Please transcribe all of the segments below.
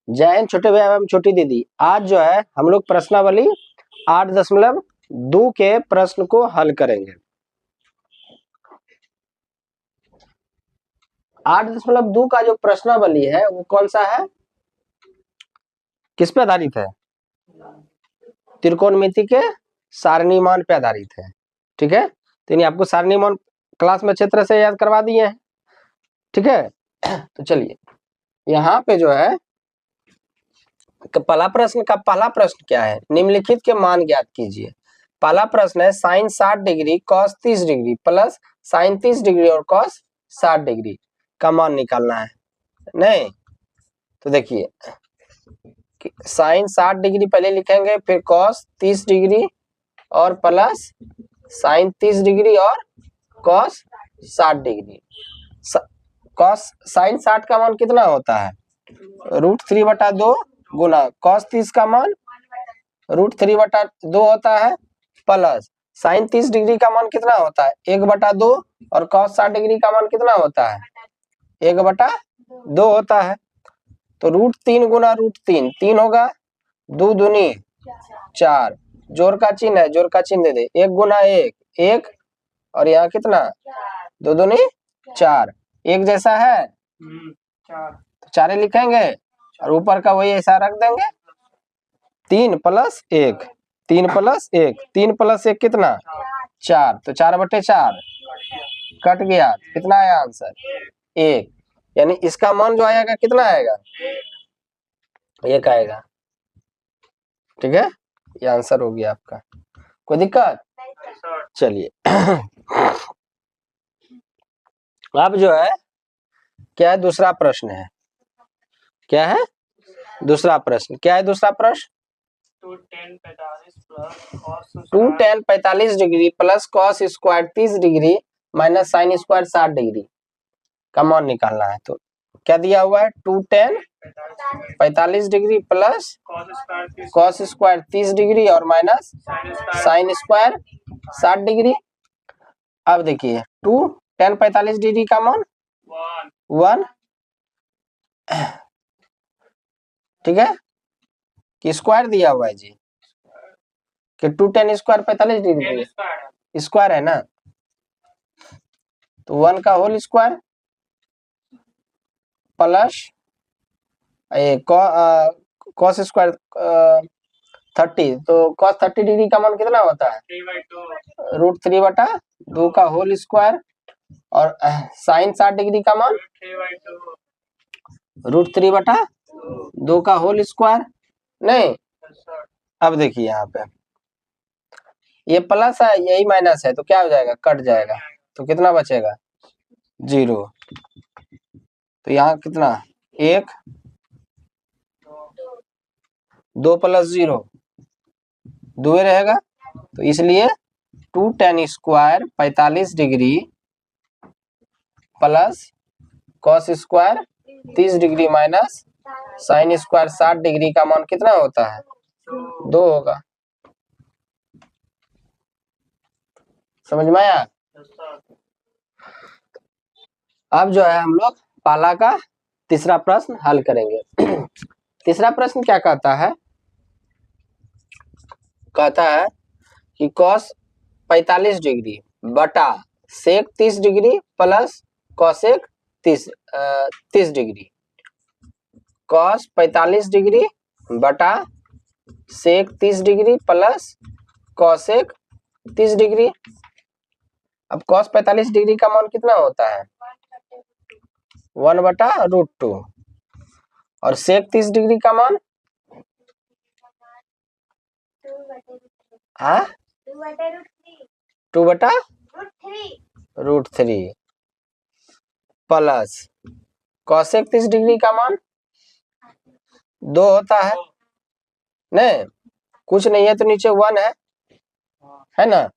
जय हिंद छोटे भैया एवं छोटी दीदी। आज जो है हम लोग प्रश्नावली 8.2 के प्रश्न को हल करेंगे। 8.2 का जो प्रश्नावली है वो कौन सा है, किस पे आधारित है? त्रिकोणमिति के सारणीमान पे आधारित है। ठीक है, तो इन्हें आपको सारणीमान क्लास में अच्छे तरह से याद करवा दिए हैं। ठीक है, तो चलिए यहाँ पे जो है पहला प्रश्न क्या है, निम्नलिखित के मान ज्ञात कीजिए। पहला प्रश्न है sine 60 degree cos 30 degree plus sine 30 degree और कॉस 60 डिग्री का मान निकालना है। नहीं तो देखिए साइन 60 डिग्री पहले लिखेंगे, फिर कॉस 30 डिग्री और प्लस साइन 30 डिग्री और कॉस 60 डिग्री। कॉस साइन 60 का मान कितना होता है, √3/2 गुना कॉस 30 का मान √3/2 होता है, प्लस साइन 30 डिग्री का मान कितना होता है 1/2 और कॉस 60 डिग्री का मान कितना होता है 1/2 होता है। तो √3 गुना √3 3 होगा, 2 दूनी 4, जोड़ का चिन्ह है, जोड़ का चिन्ह दे दे, 1 गुना 1 1 और यहाँ कितना 2 दूनी 4, एक जैसा है 4, तो 4 लिखेंगे और ऊपर का वही ऐसा रख देंगे। 3 + 1 3 + 1 3 + 1 कितना 4, तो 4/4 कट गया, कितना आया आंसर 1। यानी इसका मान जो आएगा कितना आएगा 1 आएगा। ठीक है, ये आंसर हो गया आपका। कोई दिक्कत? चलिए अब जो है क्या है, दूसरा प्रश्न है। क्या है दूसरा प्रश्न? क्या है दूसरा प्रश्न? 2tan 45 degree plus cos square 30 degree minus sine square 60 degree का मान निकालना है। तो क्या दिया हुआ है, 2tan 45 degree plus cos square 30 degree और माइनस साइन स्क्वायर 60 डिग्री। अब देखिए 2tan 45 डिग्री का मान 1, ठीक है, कि स्क्वायर दिया हुआ है जी, कि 2tan स्क्वायर 45 डिग्री स्क्वायर है ना, तो 1 का whole square plus cos square 30, तो कॉस 30 डिग्री का मान कितना होता है √3/2 का होल स्क्वायर और साइन 60 डिग्री का मान √3/2 का होल स्क्वायर। नहीं, अब देखिए यहाँ पे ये प्लस है यही माइनस है, तो क्या हो जाएगा, कट जाएगा, तो कितना बचेगा 0। तो यहाँ कितना 1 2 + 0 2 रहेगा, तो इसलिए 2tan square 45 degree plus cos square 30 degree minus sine square 60 degree का मान कितना होता है 2 होगा। समझ में आया? अब जो है हम लोग पाला का तीसरा प्रश्न हल करेंगे। तीसरा प्रश्न क्या कहता है, कहता है कि कॉस 45 डिग्री बटा सेक 30 degree plus cosec 30 degree, cos 45 degree बटा सेक 30 डिग्री प्लस कॉसेक 30 डिग्री। अब कॉस 45 डिग्री का मान कितना होता है 1/√2 और सेक 30 डिग्री का मान 2/√3 प्लस कॉसेक 30 डिग्री का मान 2 होता है। नहीं कुछ नहीं है तो नीचे 1 है ना।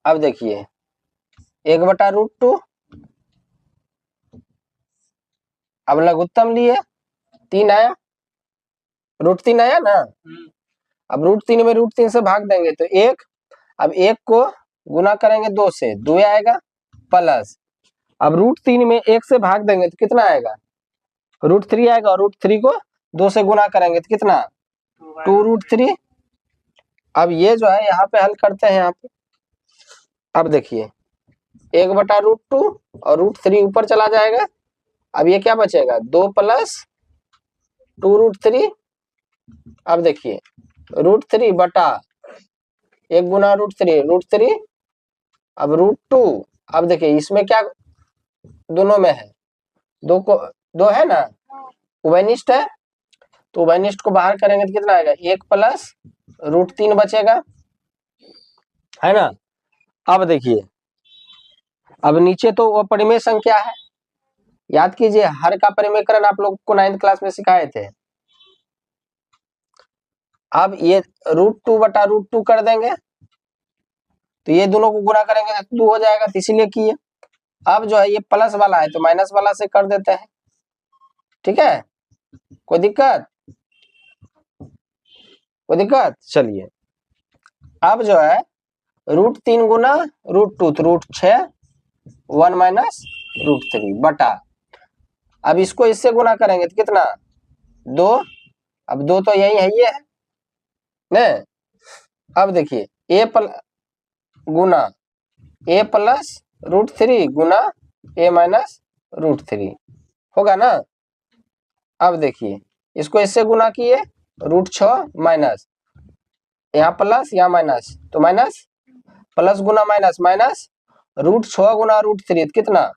अब देखिए 1/√2, अब लघुत्तम लिए 3 आया, √3 आया ना, अब √3 में √3 से भाग देंगे तो 1, अब 1 को गुना करेंगे 2 से 2 आएगा, प्लस अब √3 में 1 से भाग देंगे तो कितना आएगा √3 आएगा और √3 को 2 से गुना करेंगे तो कितना 2√3। अब ये जो है यहाँ पे हल करते हैं। यहाँ पे अब देखिए 1/√2 और √3 ऊपर चला जाएगा। अब ये क्या बचेगा 2 + 2√3। अब देखिए √3 बटा 1 गुना √3 अब √2। अब देखिए इसमें क्या दोनों में है 2 है ना, उभयनिष्ठ है, तो उभयनिष्ठ को बाहर करेंगे तो कितना आएगा 1 + √3 बचेगा, है ना। अब देखिए अब नीचे तो वो परिमेय संख्या है, याद कीजिए हर का परिमेयकरण आप लोग को 9th क्लास में सिखाए थे। अब ये √2 बटा √2 कर देंगे तो ये दोनों को गुना करेंगे तो 2 हो जाएगा, तो इसीलिए किए। अब जो है ये प्लस वाला है तो माइनस वाला से कर देते हैं, ठीक है, कोई दिक्कत चलिए अब जो है √3 गुना √2 तो √6 1 माइनस √3 बटा, अब इसको इससे गुना करेंगे तो कितना 2। अब 2 तो यही है ये है। अब देखिए a Guna a + √3 Guna a minus √3 होगा ना। अब देखिए इसको इससे गुना किए √6 माइनस, यहाँ प्लस यहाँ माइनस तो माइनस, प्लस गुना माइनस माइनस, √6 गुना √3 कितना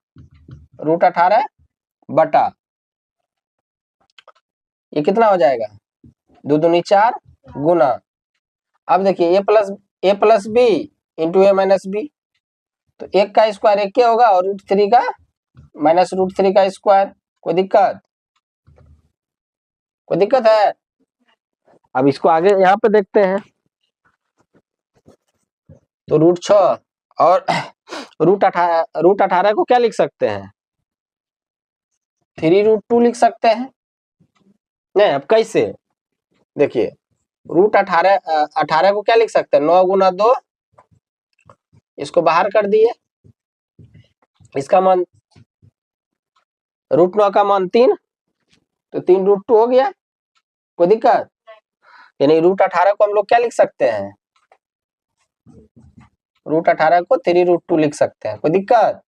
√18 बटा, ये कितना हो जाएगा 2 दूनी 4 गुना। अब देखिए a plus b into a minus b, तो 1 का स्क्वायर 1 होगा और √3 का माइनस √3 का स्क्वायर। कोई दिक्कत है। अब इसको आगे यहाँ पे देखते हैं तो √6 और √18 को क्या लिख सकते हैं 3√2 लिख सकते हैं। नहीं अब कैसे देखिए √18 को क्या लिख सकते हैं 9 गुना 2, इसको बाहर कर दिए, इसका मान √9 का मान 3 तो 3√2 हो गया। कोई दिक्कत, यानी √18 को हम लोग क्या लिख सकते हैं √18 को 3√2 लिख सकते हैं। कोई दिक्कत,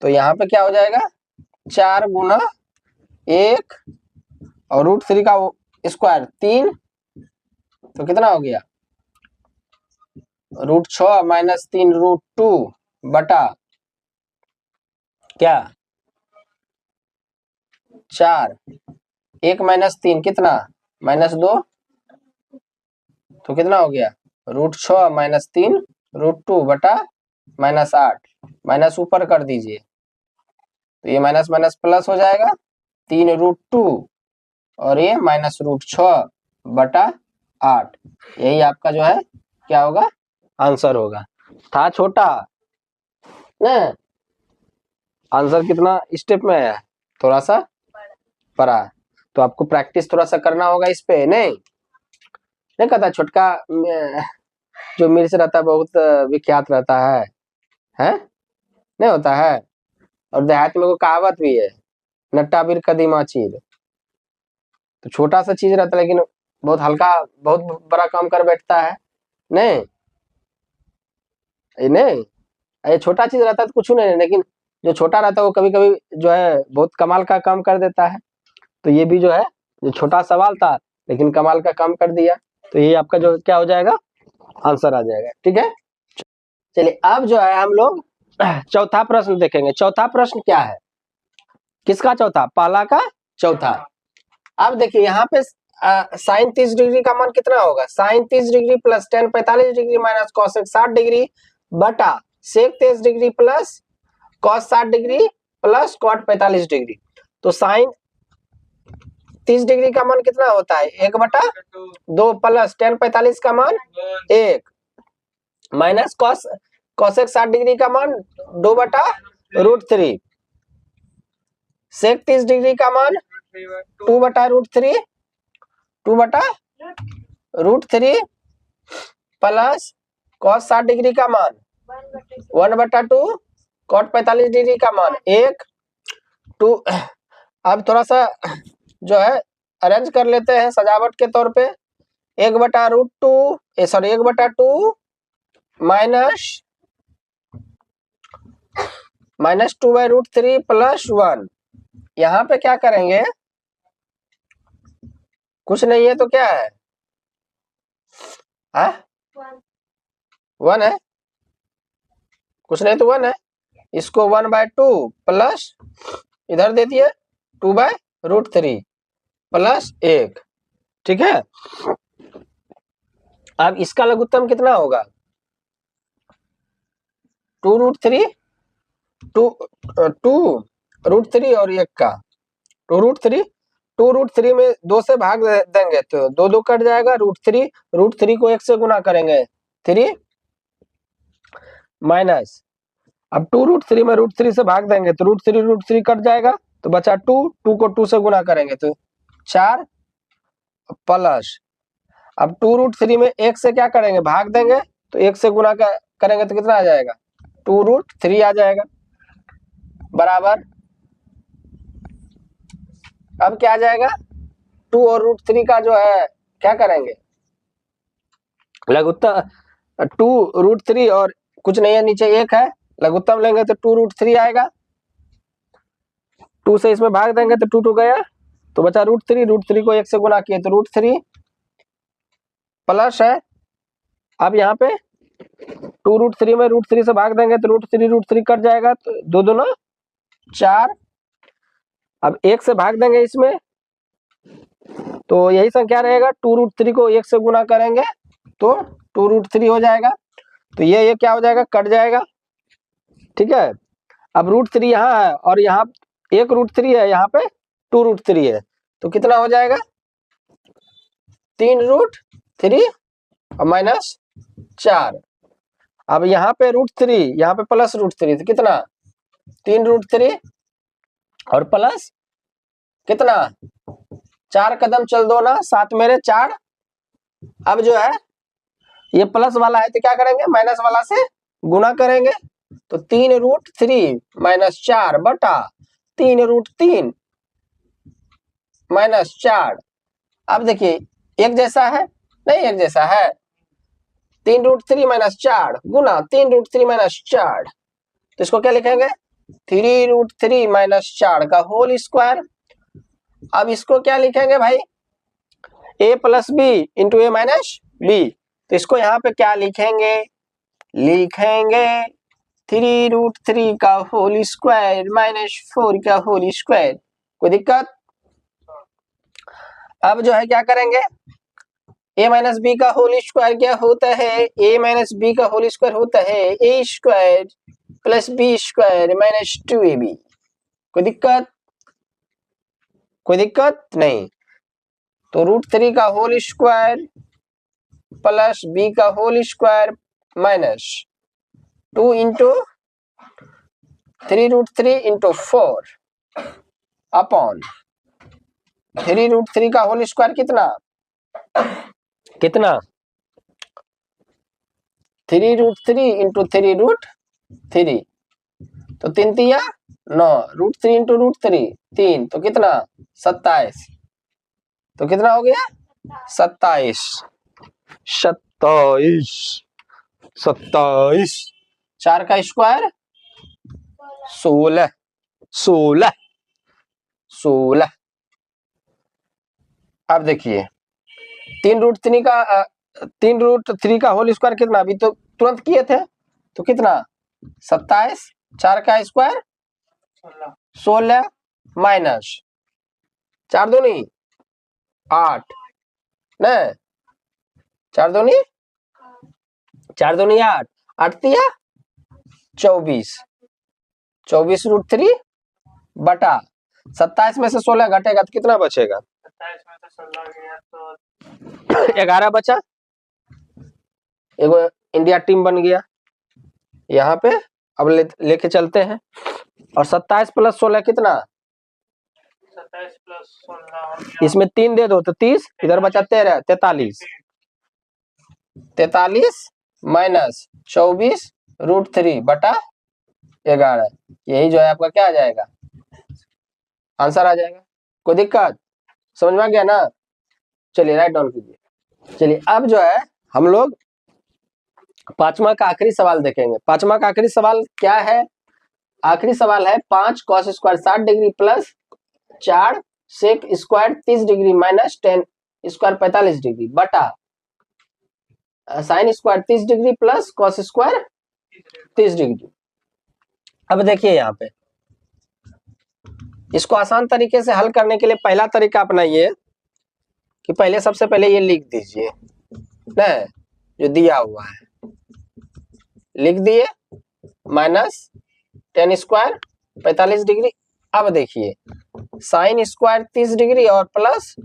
तो यहाँ पे क्या हो जाएगा 4 गुना 1 और √3 का स्क्वायर 3 तो कितना हो गया √6 माइनस 3√2 बटा क्या 4, 1 माइनस 3 कितना -2 तो कितना हो गया √6 माइनस 3√2 बटा -8, माइनस ऊपर कर दीजिए तो ये माइनस माइनस प्लस हो जाएगा 3√2 और ये -√6 बटा 8, यही आपका जो है क्या होगा आंसर होगा। था छोटा ना, आंसर कितना स्टेप में है थोड़ा सा बड़ा, तो आपको प्रैक्टिस थोड़ा सा करना होगा इस पे। नहीं कहता छोटका जो मिर्च रहता है बहुत विख्यात रहता है नहीं होता है, और देहात में को कहावत भी है नट्टा बीर कदीमा चीर, तो छोटा सा चीज रहता है लेकिन बहुत हल्का बहुत बड़ा काम कर बैठता है। नहीं ये छोटा चीज रहता है तो कुछ नहीं, लेकिन जो छोटा रहता है वो कभी कभी जो है बहुत कमाल का काम कर देता है। तो ये भी जो है जो छोटा सवाल था लेकिन कमाल का काम कर दिया, तो ये आपका जो क्या हो जाएगा आंसर आ जाएगा। ठीक है, चलिए अब जो है हम लोग चौथा प्रश्न देखेंगे। चौथा प्रश्न क्या है, किसका चौथा, पहला का चौथा। अब देखिए यहाँ पे साइन 30 डिग्री का मान कितना होगा, sine 30 degree plus tan 45 degree minus cosec 60 degree बटा sec 30 degree plus cos 60 degree plus cot 45 degree. तो साइन 30 डिग्री का मान कितना होता है 1/2 प्लस tan 45 का मान 1 माइनस cosec 60 डिग्री का मान 2/√3, sec 30 डिग्री का मान 2/√3 प्लस cos 60 डिग्री का मान 1/2, cot 45 डिग्री का मान 1 2। अब थोड़ा सा जो है अरेंज कर लेते हैं सजावट के तौर पे। 1/√2 सॉरी 1/2 माइनस 2/√3 प्लस 1। यहाँ पे क्या करेंगे, कुछ नहीं है तो क्या है, 1 है, कुछ नहीं तो 1 है। इसको 1/2 प्लस इधर दे दिए 2/√3 प्लस 1। ठीक है, अब इसका लघुत्तम कितना होगा, 2√3 2√3 और 1 का 2√3 2√3 में 2 से भाग देंगे तो 2 2 कट जाएगा। √3 को 1 से गुना करेंगे 3 माइनस, अब 2√3 में √3 से भाग देंगे तो √3 कट जाएगा तो बचा 2 को 2 से गुना करेंगे तो 4 प्लस, अब 2√3 में 1 से क्या करेंगे, भाग देंगे तो 1 से गुना करेंगे तो कितना आ जाएगा, 2√3 आ जाएगा बराबर। अब क्या आ जाएगा, 2 और √3 का जो है क्या करेंगे, लघुत्तम 2√3 और कुछ नहीं है नीचे 1 है, लघुत्तम लेंगे तो 2√3 आएगा। 2 से इसमें भाग देंगे तो 2 गया तो बचा √3 को 1 से गुना किए तो √3 प्लस है। अब यहाँ पे 2√3 में √3 से भाग देंगे तो √3 कट जाएगा तो 2 2 4। अब 1 से भाग देंगे इसमें तो यही संख्या रहेगा, 2√3 को 1 से गुना करेंगे तो 2√3 हो जाएगा। तो ये क्या हो जाएगा, कट जाएगा। ठीक है, अब √3 यहाँ है और यहाँ 1 √3 है, यहाँ पे 2√3 है तो कितना हो जाएगा, 3√3 और माइनस 4। अब यहाँ पे √3 यहाँ पे प्लस √3 तो कितना, 3√3 और प्लस कितना, 4 कदम चल दो ना 7 मेरे 4। अब जो है ये प्लस वाला है तो क्या करेंगे, माइनस वाला से गुना करेंगे तो 3√3 माइनस 4 बटा 3√3 माइनस 4। अब देखिए एक जैसा है, नहीं एक जैसा है, 3√3 माइनस 4 गुना 3√3 माइनस 4 तो इसको क्या लिखेंगे, 3√3 माइनस 4 का होल स्क्वायर। अब इसको क्या लिखेंगे भाई, a plus B into A minus B, तो इसको यहाँ पे क्या लिखेंगे, 3√3 का होल स्क्वायर माइनस 4 का होल स्क्वायर। कोई दिक्कत, अब जो है क्या करेंगे, a माइनस बी का होल स्क्वायर क्या होता है, a माइनस बी का होल स्क्वायर होता है a square plus B square minus 2ab। कोई दिक्कत, कोई दिक्कत नहीं। तो √3 का होल स्क्वायर प्लस बी का whole square minus 2 into 3√3 into 4 upon 3√3 का होल स्क्वायर कितना, 3√3 इंटू 3√3 तो 3 तिया 9, √3 इंटू √3 3 तो कितना 27, तो कितना हो गया 27 4 का स्क्वायर 16। अब देखिए 3√3 का होल स्क्वायर कितना, अभी तो तुरंत किए थे तो कितना 27, 4 का स्क्वायर 16 माइनस 4 दूनी 8 न 4 दूनी 8 8 तिया 24 √3 बटा 27 में से 16 घटेगा तो कितना बचेगा, 11 बचा। एगो इंडिया टीम बन गया यहाँ पे। अब लेके चलते हैं और 27 प्लस 16 कितना, 27 प्लस 16 इसमें 3 दे दो तो 30, इधर बचा 13 43 माइनस 24 √3 बटा 11, यही जो है आपका क्या आ जाएगा आंसर आ जाएगा। कोई दिक्कत? समझ में आ गया ना? चलिए राइट डाउन कीजिए। चलिए अब जो है हम लोग पांचवा का आखिरी सवाल देखेंगे। पांचवा का आखिरी सवाल क्या है? आखिरी सवाल है 5 cos square 60 degree plus 4 sec square 30 degree minus 10 square 45 degree बटा sine square 30 degree plus cos square 30 degree. अब देखिए यहाँ पे इसको आसान तरीके से हल करने के लिए पहला तरीका अपनाइए कि पहले सबसे पहले ये लिख दीजिए ना, जो दिया हुआ है लिख दिए, माइनस 10 स्क्वायर 45 डिग्री। अब देखिए साइन स्क्वायर 30 डिग्री और प्लस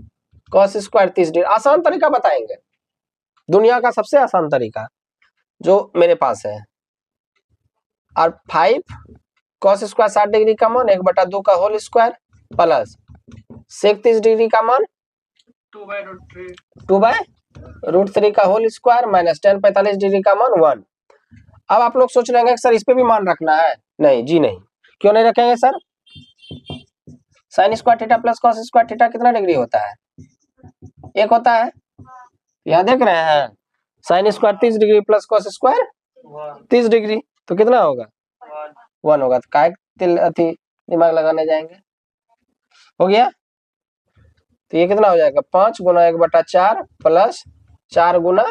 कॉस स्क्वायर 30 डिग्री। आसान तरीका बताएंगे, दुनिया का सबसे आसान तरीका जो मेरे पास है। और 5 कॉस स्क्वायर 60 डिग्री का मान 1/2 का whole square plus sec 30 degree का मान 2/√3 का होल स्क्वायर माइनस 10 45 डिग्री का मान 1। अब आप लोग सोच रहे हैं सर इस पे भी मान रखना है? नहीं जी नहीं। क्यों नहीं रखेंगे sir? Sine square theta plus cos square theta कितना डिग्री होता है? 1 होता है। यहाँ देख रहे हैं sign square 30 degree plus cos square 30 degree, तो कितना होगा? 1 होगा। तो काय दिमाग लगाने जाएंगे? हो गया। तो ये कितना हो जाएगा? 5 गुना 1/4 प्लस 4 गुना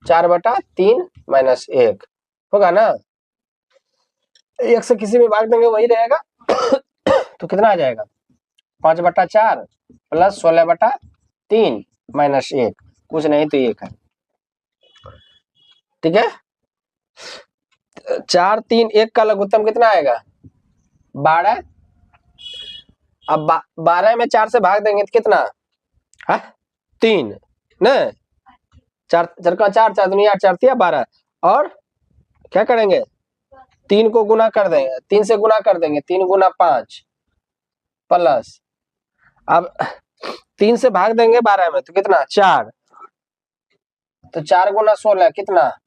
4/3 माइनस 1 होगा ना? 1 से किसी में भाग देंगे वही रहेगा। तो कितना आ जाएगा? 5/4 प्लस 16/3 माइनस 1, कुछ नहीं तो 1 है। ठीक है। 4 3 1 का लघुत्तम कितना आएगा? 12। अब 12 में 4 से भाग देंगे तो कितना? 3 न 4 4 का 4 4 दुनिया 4 4 12। और क्या करेंगे? 3 को गुना कर देंगे, 3 से गुना कर देंगे, 3 गुना 5 प्लस अब 3 से भाग देंगे 12 में तो कितना? 4। तो 4 गुना 16 कितना?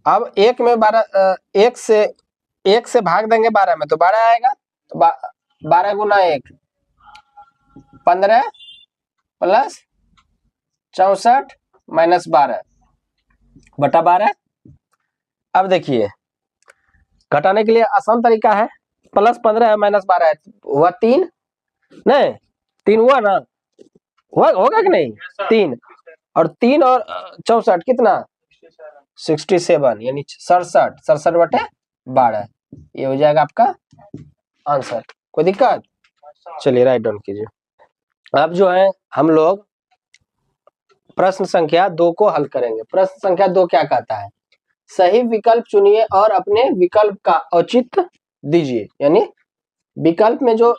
अब 1 में 12 1 से भाग देंगे 12 में तो 12 आएगा। तो 12 गुना 1 15 प्लस 64 माइनस 12 बटा 12। अब देखिए घटाने के लिए आसान तरीका है, प्लस 15 है माइनस 12 है, हुआ 3 नहीं 3 हुआ ना? होगा कि नहीं? 3 और 3 और 64 कितना? 67 यानी 67/12 ये हो जाएगा आपका आंसर। कोई दिक्कत? चलिए राइट डाउन कीजिए। अब जो है हम लोग प्रश्न संख्या 2 को हल करेंगे। प्रश्न संख्या 2 क्या कहता है? सही विकल्प चुनिए और अपने विकल्प का औचित्य दीजिए। यानी विकल्प में जो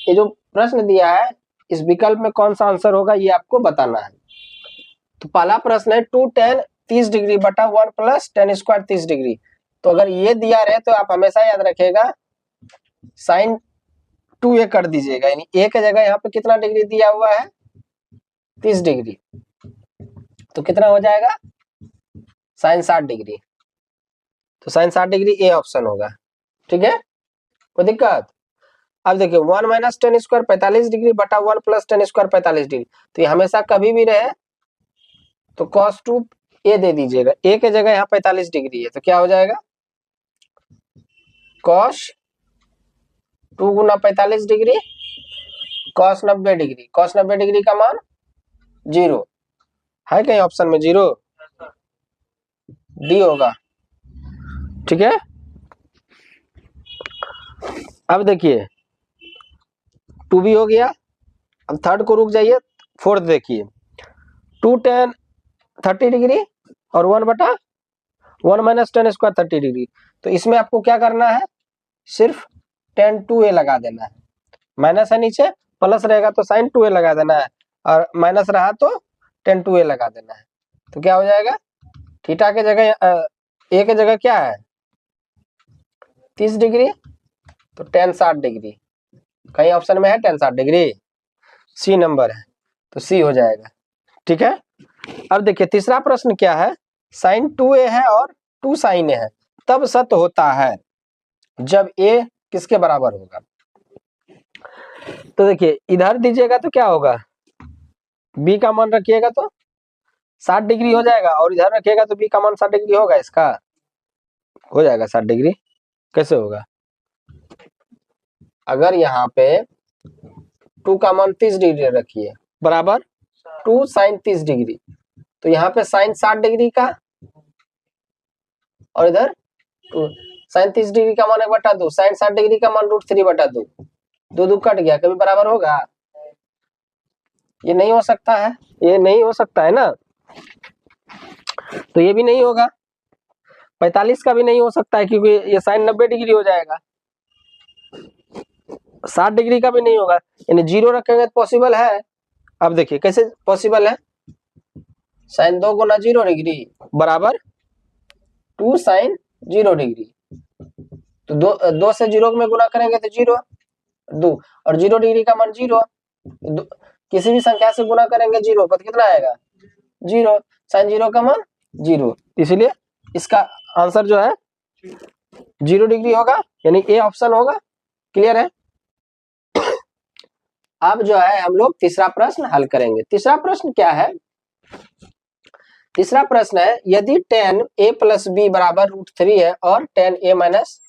ये जो प्रश्न दिया है इस विकल्प में कौन सा आंसर होगा ये आपको बताना है। तो पहला प्रश्न है 2 tan 30 डिग्री बटा 1 प्लस tan स्क्वायर 30 डिग्री। तो अगर ये दिया रहे तो आप हमेशा याद रखिएगा साइन 2a कर दीजिएगा। यानी a की जगह यहाँ पे कितना डिग्री दिया हुआ है? 30 डिग्री। तो कितना हो जाएगा? Sine 60 degree. तो साइन 60 डिग्री ए ऑप्शन होगा। ठीक है, कोई दिक्कत? अब देखिए 1 माइनस टेन स्क्वायर 45 डिग्री बटा 1 प्लस टेन स्क्वायर 45 डिग्री। तो ये हमेशा कभी भी रहे तो cos 2 ए दे दीजिएगा। ए के जगह यहाँ 45 डिग्री है तो क्या हो जाएगा? cos 2 गुना 45 degree cos 90 degree. cos 90 degree का मान 0 है कहीं ऑप्शन में? 0 डी होगा। ठीक है। अब देखिए 2 भी हो गया। अब थर्ड को रुक जाइए, फोर्थ देखिए 2 tan 30 डिग्री और 1/1 माइनस टेन स्क्वायर 30 डिग्री। तो इसमें आपको क्या करना है? सिर्फ tan 2a लगा देना है। माइनस है नीचे, प्लस रहेगा तो sin 2a लगा देना है और माइनस रहा तो tan 2a लगा देना है। तो क्या हो जाएगा? थीटा के जगह ए के जगह क्या है? 30 डिग्री तो tan 60 डिग्री। कहीं ऑप्शन में है tan 60 डिग्री? सी नंबर है तो सी हो जाएगा। ठीक है। अब देखिए तीसरा प्रश्न क्या है? साइन 2a है और 2 sin a है, तब सत्य होता है जब a किसके बराबर होगा? तो देखिए इधर दीजिएगा तो क्या होगा, बी का मान रखिएगा तो 60 डिग्री हो जाएगा, और इधर रखिएगा तो बी का मान 60 डिग्री होगा, इसका हो जाएगा 60 डिग्री। कैसे होगा, अगर यहाँ पे 2 का मान 30 डिग्री रखिए बराबर 2 साइन 30 डिग्री, तो यहाँ पे साइन 60 डिग्री का और इधर साइन 30 डिग्री का मान 1/2, साइन 60 डिग्री का मान √3/2, दो दो कट गया, कभी बराबर होगा, ये नहीं हो सकता है, ये नहीं हो सकता है ना, तो ये भी नहीं होगा, 45 का भी नहीं हो सकता है क्योंकि ये साइन 90 डिग्री हो जाएगा, 60 डिग्री का भी नहीं होगा, यानी 0 रखेंगे तो पॉसिबल है। अब देखिए कैसे पॉसिबल है, साइन 2 गुना 0 डिग्री बराबर 2 साइन 0 डिग्री, तो दो से 0 में गुना करेंगे तो 0 2, और 0 डिग्री का मान 0, किसी भी संख्या से गुना करेंगे 0 पर कितना आएगा 0, साइन 0 का मान 0, इसलिए इसका आंसर जो है 0 डिग्री होगा, यानी ए ऑप्शन होगा। क्लियर है। अब जो है हम लोग तीसरा प्रश्न हल करेंगे। तीसरा प्रश्न क्या है, तीसरा प्रश्न है यदि tan a प्लस बी बराबर √3 है और tan a माइनस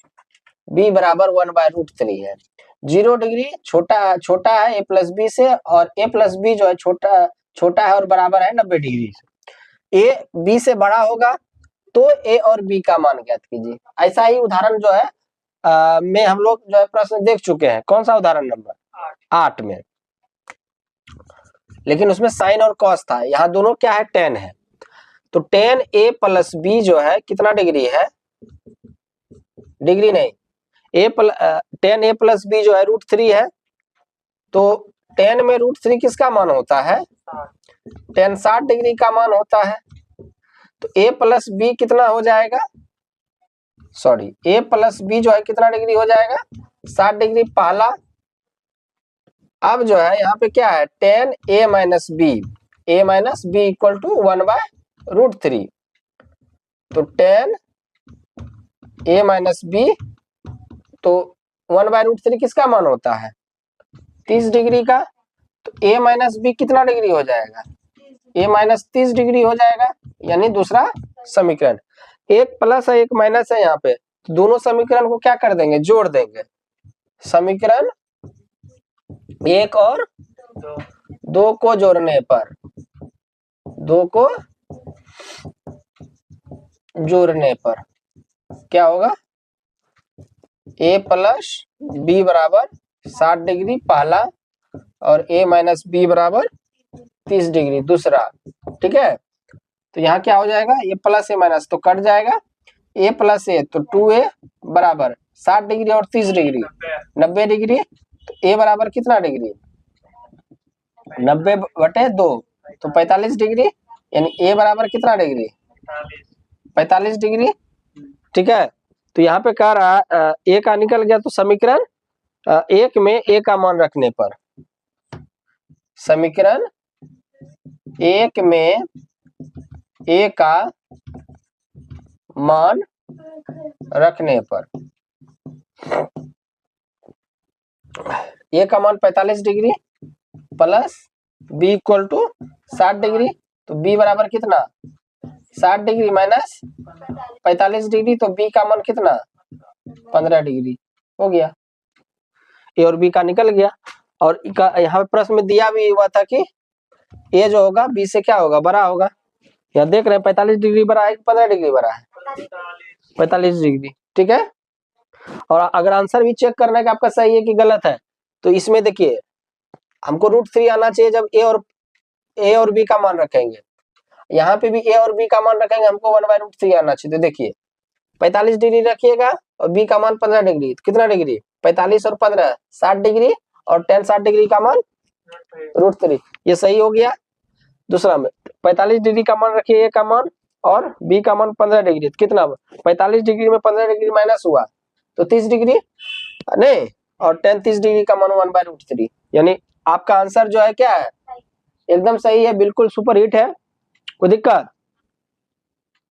बी बराबर 1/√3 है, 0 डिग्री छोटा है a प्लस बी से, और a प्लस बी जो है छोटा है और बराबर है 90 डिग्री से, a b से बड़ा होगा तो a और b का मान ज्ञात कीजिए। ऐसा ही उदाहरण जो है में हम लोग जो है प्रश्न देख चुके हैं। कौन सा उदाहरण नंबर 8 में, लेकिन उसमें साइन और कॉस था, यहाँ दोनों क्या है tan है, तो tan a प्लस बी जो है कितना डिग्री है, डिग्री नहीं, tan a प्लस बी जो है √3 है, तो tan में √3 किसका मान होता है, tan 60 डिग्री का मान होता है, तो a प्लस बी कितना हो जाएगा, सॉरी a प्लस बी जो है कितना डिग्री हो जाएगा 60 डिग्री पहला। अब जो है यहाँ पे क्या है tan a minus B equal to 1/√3, तो tan a माइनस बी, तो 1/√3 किसका मान होता है 30 डिग्री का, तो a माइनस बी कितना डिग्री हो जाएगा, a माइनस 30 डिग्री हो जाएगा, यानी दूसरा समीकरण। एक प्लस है एक माइनस है, यहाँ पे दोनों समीकरण को क्या कर देंगे, जोड़ देंगे, समीकरण 1 और 2 को जोड़ने पर, 2 को जोड़ने पर क्या होगा, a प्लस बी बराबर 60 डिग्री पहला, और a माइनस बी बराबर 30 डिग्री दूसरा। ठीक है, तो यहाँ क्या हो जाएगा, a प्लस a माइनस तो कट जाएगा, a प्लस a तो 2a बराबर 60 डिग्री और 30 डिग्री 90 डिग्री, तो a बराबर कितना डिग्री 90/2, तो 45 डिग्री, यानी a बराबर कितना डिग्री 45 डिग्री। ठीक है, तो यहाँ पे कह रहा है a का निकल गया, तो समीकरण 1 में a का मान रखने पर, समीकरण 1 में a का मान रखने पर a का मान 45 degree plus b equal to 60 degree, तो b बराबर कितना 60 डिग्री माइनस 45 डिग्री, तो b का मान कितना 15 डिग्री हो गया, a और b का निकल गया। और यहाँ प्रश्न में दिया भी हुआ था कि a जो होगा b से क्या होगा, बड़ा होगा, यहाँ देख रहे हैं 45 डिग्री बड़ा है कि 15 डिग्री बड़ा है, 45 डिग्री। ठीक है, और अगर आंसर भी चेक करना है कि आपका सही है कि गलत है, तो इसमें देखिए हमको √3 आना चाहिए जब a और b का मान रखेंगे, यहाँ पे भी a और b का मान रखेंगे, हमको 1/√3 आना चाहिए। तो देखिए 45 डिग्री रखिएगा और b का मान 15 डिग्री, तो कितना डिग्री 45 और 15 60 डिग्री, और tan 60 डिग्री का मान √3, ये सही हो गया। दूसरा में 45 डिग्री का मान रखिए a का मान, और b का मान 15 डिग्री, तो कितना 45 डिग्री में 15 डिग्री माइनस हुआ तो 30 डिग्री नहीं, और tan 30 डिग्री का मान 1/√3, यानी आपका आंसर जो है क्या है एकदम सही है, बिल्कुल सुपर हिट है, कोई दिक्कत